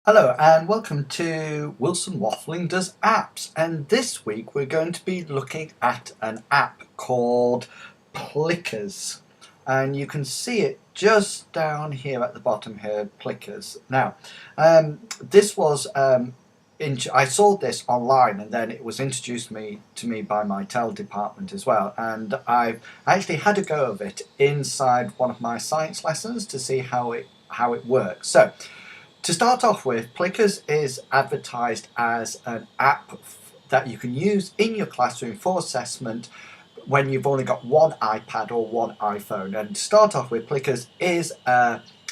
Hello and welcome to Wilson Waffling Does Apps, and this week we're going to be looking at an app called Plickers, and you can see it just down here at the bottom here, Plickers. Now this was I saw this online and then it was introduced to me by my TEL department as well, and I've actually had a go of it inside one of my science lessons to see how it works. So to start off with, Plickers is advertised as an app that you can use in your classroom for assessment when you've only got one iPad or one iPhone. And to start off with, Plickers is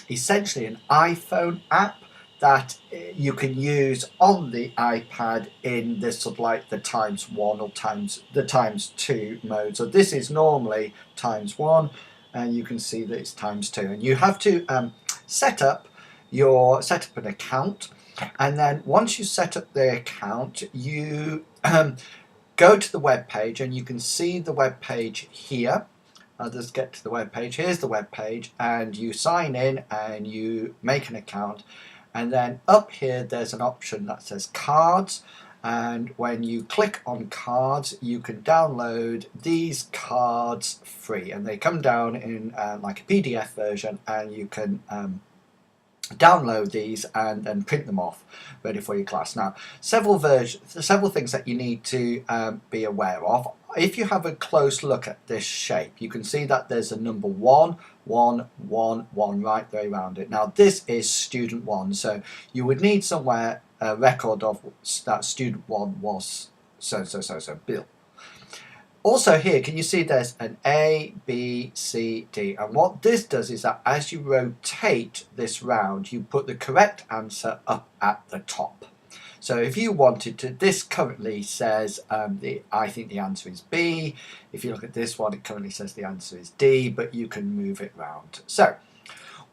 essentially an iPhone app that you can use on the iPad in this sort of like the ×1 or the ×2 mode. So this is normally ×1, and you can see that it's ×2, and you have to set up an account, and then once you set up the account, you go to the web page, and you can see the web page here. I'll just get to the web page. Here's the web page, and you sign in and you make an account, and then up here there's an option that says cards, and when you click on cards you can download these cards free, and they come down in like a PDF version, and you can download these and then print them off ready for your class. Now, several things that you need to be aware of. If you have a close look at this shape, you can see that there's a number 1, 1, 1, 1 right way around it. Now this is student 1, so you would need somewhere a record of that student 1 was so Bill. Also here, can you see there's an A, B, C, D, and what this does is that as you rotate this round, you put the correct answer up at the top. So if you wanted to, this currently says, I think the answer is B. If you look at this one, it currently says the answer is D, but you can move it round. So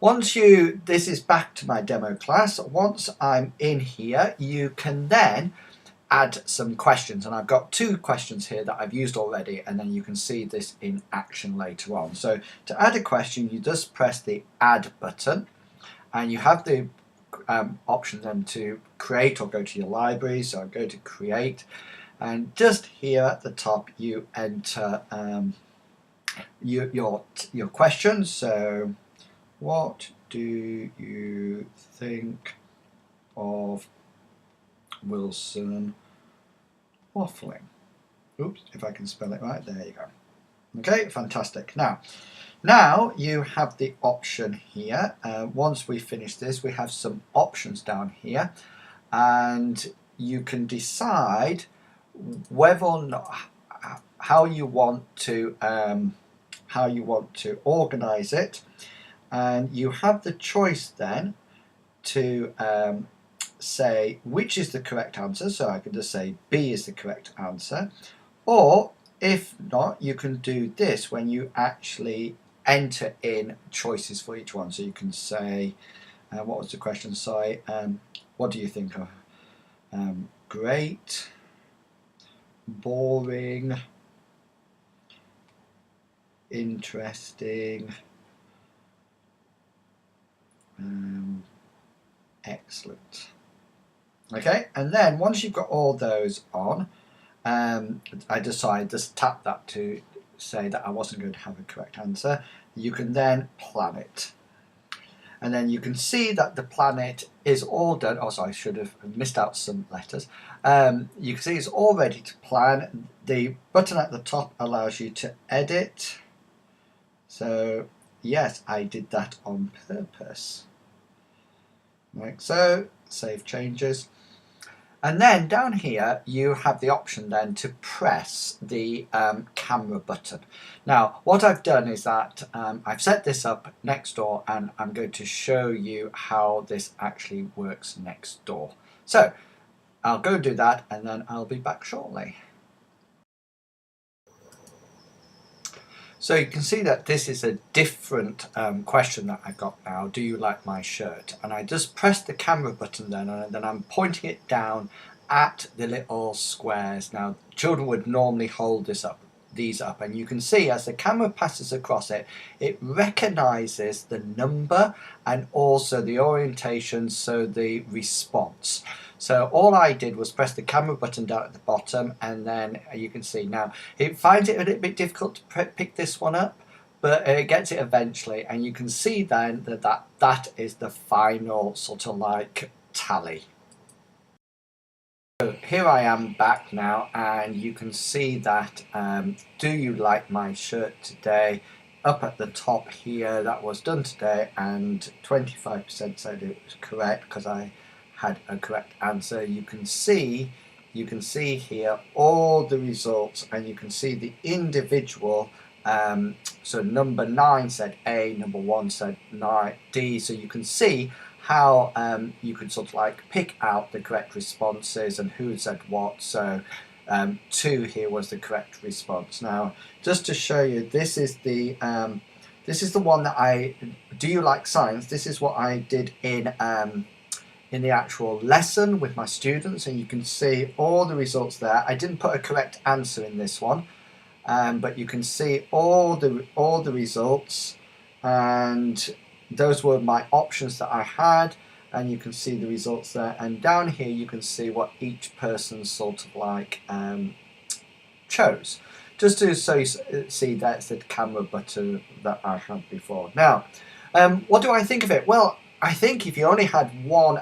this is back to my demo class. Once I'm in here, you can then add some questions, and I've got 2 questions here that I've used already, and then you can see this in action later on. So to add a question, you just press the add button, and you have the option then to create or go to your library. So I go to create, and just here at the top you enter your question. So what do you think of Wilson Waffling? Oops, if I can spell it right, there you go. Okay, fantastic. Now you have the option here. Once we finish this, we have some options down here, and you can decide whether or not how you want to organize it, and you have the choice then to say which is the correct answer. So I can just say B is the correct answer, or if not, you can do this when you actually enter in choices for each one. So you can say, what was the question? Sorry, what do you think of? Great, boring, interesting, excellent. Okay, and then once you've got all those on, I decided just tap that to say that I wasn't going to have a correct answer. You can then plan it, and then you can see that the planet is all done. Oh, sorry, I should have missed out some letters. You can see it's all ready to plan. The button at the top allows you to edit. So yes, I did that on purpose. Like so, save changes. And then down here you have the option then to press the camera button. Now what I've done is that I've set this up next door, and I'm going to show you how this actually works next door. So I'll go do that, and then I'll be back shortly. So you can see that this is a different question that I got now. Do you like my shirt? And I just press the camera button then, and then I'm pointing it down at the little squares. Now children would normally hold this up. these up, and you can see as the camera passes across it, it recognizes the number and also the orientation, so the response. So all I did was press the camera button down at the bottom, and then you can see now it finds it a little bit difficult to pick this one up, but it gets it eventually, and you can see then that is the final sort of like tally. So here I am back now, and you can see that do you like my shirt today up at the top here, that was done today, and 25% said it was correct because I had a correct answer. You can see here all the results, and you can see the individual. So number 9 said A, number 1 said D, so you can see how you could sort of like pick out the correct responses and who said what. So 2 here was the correct response. Now, just to show you, this is the one that do you like science? This is what I did in the actual lesson with my students, and you can see all the results there. I didn't put a correct answer in this one, but you can see all the results, and those were my options that I had, and you can see the results there. And down here you can see what each person sort of like chose. Just to so you see, that's the camera button that I had before. Now, what do I think of it? Well, I think if you only had one,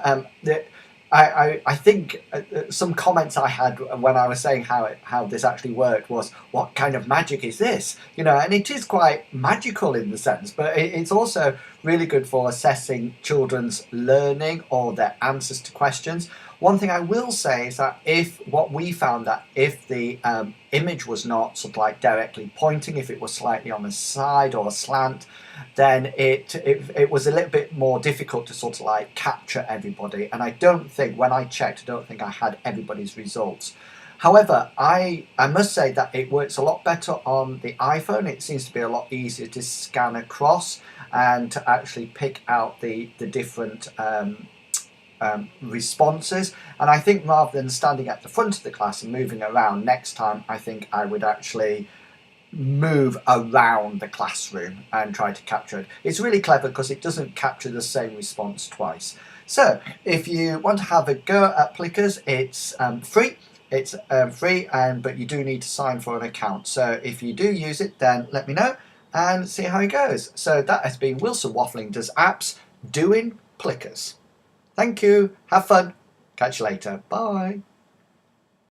I think some comments I had when I was saying how this actually worked was, what kind of magic is this? You know, and it is quite magical in the sense, but it's also really good for assessing children's learning or their answers to questions. One thing I will say is that what we found that if the image was not sort of like directly pointing, if it was slightly on the side or a slant, then it was a little bit more difficult to sort of like capture everybody. And I don't think, when I checked, I don't think I had everybody's results. However, I must say that it works a lot better on the iPhone. It seems to be a lot easier to scan across and to actually pick out the different responses. And I think rather than standing at the front of the class and moving around, next time I think I would actually move around the classroom and try to capture it. It's really clever because it doesn't capture the same response twice. So if you want to have a go at Plickers, it's free. It's free, but you do need to sign for an account. So if you do use it, then let me know and see how it goes. So that has been Wilson Waffling Does Apps doing Plickers. Thank you. Have fun. Catch you later. Bye.